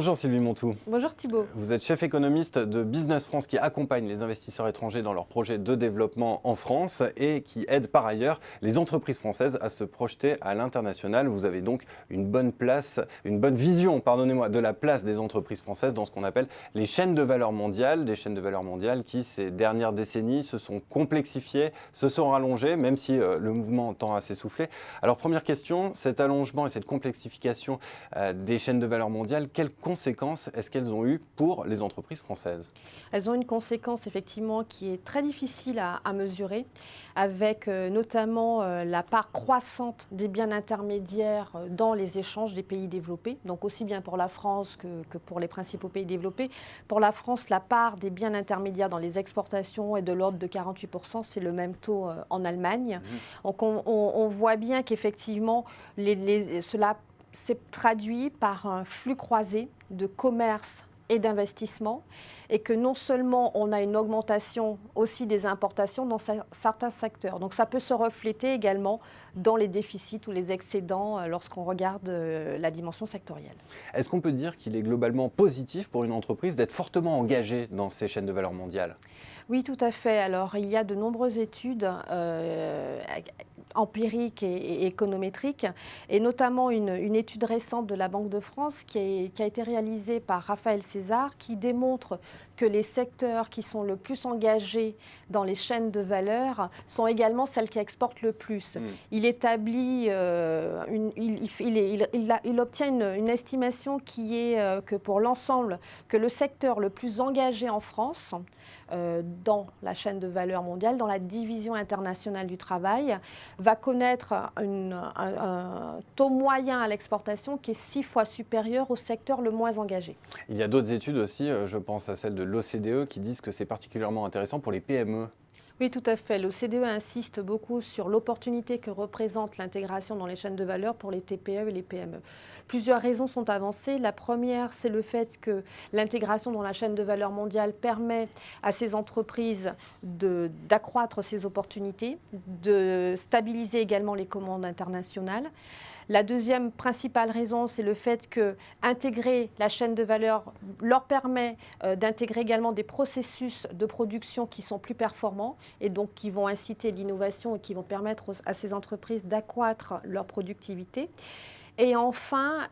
Bonjour Sylvie Montou. Bonjour Thibault. Vous êtes chef économiste de Business France qui accompagne les investisseurs étrangers dans leurs projets de développement en France et qui aide par ailleurs les entreprises françaises à se projeter à l'international. Vous avez donc une bonne vision, de la place des entreprises françaises dans ce qu'on appelle les chaînes de valeur mondiales, des chaînes de valeur mondiales qui ces dernières décennies se sont complexifiées, se sont rallongées, même si le mouvement tend à s'essouffler. Alors première question, cet allongement et cette complexification des chaînes de valeur mondiales, quelles conséquences est-ce qu'elles ont eues pour les entreprises françaises? Elles ont une conséquence effectivement qui est très difficile à mesurer, avec notamment la part croissante des biens intermédiaires dans les échanges des pays développés, donc aussi bien pour la France que pour les principaux pays développés. Pour la France, la part des biens intermédiaires dans les exportations est de l'ordre de 48%, c'est le même taux en Allemagne. Donc on voit bien qu'effectivement cela s'est traduit par un flux croisé de commerce et d'investissement, et que non seulement on a une augmentation aussi des importations dans certains secteurs. Donc ça peut se refléter également dans les déficits ou les excédents lorsqu'on regarde la dimension sectorielle. Est-ce qu'on peut dire qu'il est globalement positif pour une entreprise d'être fortement engagée dans ces chaînes de valeur mondiales? Oui, tout à fait. Alors, il y a de nombreuses études empiriques et économétriques, et notamment une étude récente de la Banque de France qui a été réalisée par Raphaël César, qui démontre que les secteurs qui sont le plus engagés dans les chaînes de valeur sont également celles qui exportent le plus. Il établit, il obtient une estimation qui est que pour l'ensemble, que le secteur le plus engagé en France, dans la chaîne de valeur mondiale, dans la division internationale du travail, va connaître un taux moyen à l'exportation qui est 6 fois supérieur au secteur le moins engagé. Il y a d'autres études aussi, je pense à celle de l'OCDE, qui disent que c'est particulièrement intéressant pour les PME. Oui, tout à fait. L'OCDE insiste beaucoup sur l'opportunité que représente l'intégration dans les chaînes de valeur pour les TPE et les PME. Plusieurs raisons sont avancées. La première, c'est le fait que l'intégration dans la chaîne de valeur mondiale permet à ces entreprises d'accroître ces opportunités, de stabiliser également les commandes internationales. La deuxième principale raison, c'est le fait que intégrer la chaîne de valeur leur permet d'intégrer également des processus de production qui sont plus performants et donc qui vont inciter l'innovation et qui vont permettre à ces entreprises d'accroître leur productivité. Et enfin,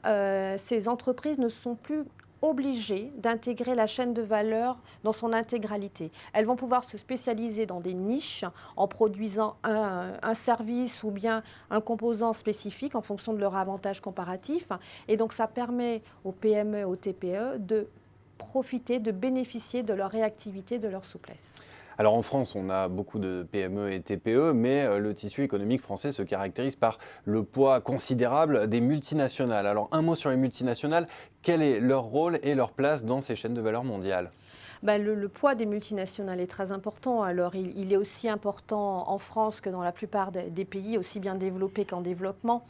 ces entreprises ne sont plus obligées d'intégrer la chaîne de valeur dans son intégralité. Elles vont pouvoir se spécialiser dans des niches en produisant un service ou bien un composant spécifique en fonction de leur avantage comparatif. Et donc ça permet aux PME et aux TPE de profiter, de bénéficier de leur réactivité, de leur souplesse. Alors en France, on a beaucoup de PME et TPE, mais le tissu économique français se caractérise par le poids considérable des multinationales. Alors un mot sur les multinationales, quel est leur rôle et leur place dans ces chaînes de valeur mondiales ? Le poids des multinationales est très important. Alors, il est aussi important en France que dans la plupart des pays, aussi bien développés qu'en développement.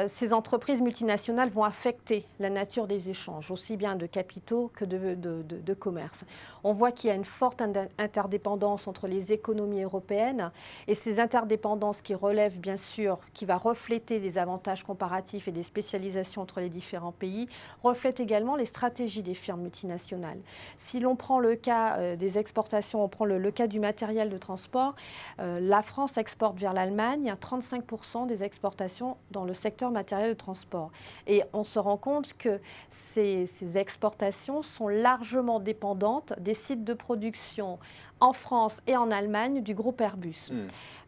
Ces entreprises multinationales vont affecter la nature des échanges, aussi bien de capitaux que de commerce. On voit qu'il y a une forte interdépendance entre les économies européennes, et ces interdépendances qui relèvent bien sûr, qui va refléter les avantages comparatifs et des spécialisations entre les différents pays, reflètent également les stratégies des firmes multinationales. Si l'on prend le cas des exportations, on prend le cas du matériel de transport, la France exporte vers l'Allemagne 35% des exportations dans le secteur matériel de transport. Et on se rend compte que ces exportations sont largement dépendantes des sites de production en France et en Allemagne du groupe Airbus.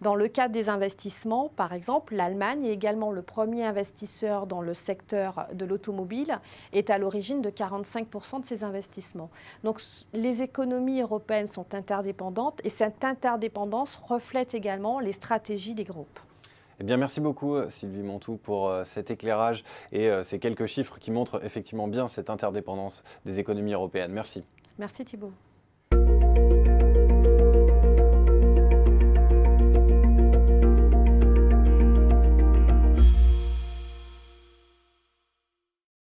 Dans le cas des investissements, par exemple, l'Allemagne est également le premier investisseur dans le secteur de l'automobile, est à l'origine de 45% de ces investissements. Donc les économies européennes sont interdépendantes et cette interdépendance reflète également les stratégies des groupes. Eh bien, merci beaucoup Sylvie Montou pour cet éclairage et ces quelques chiffres qui montrent effectivement bien cette interdépendance des économies européennes. Merci. Merci Thibault.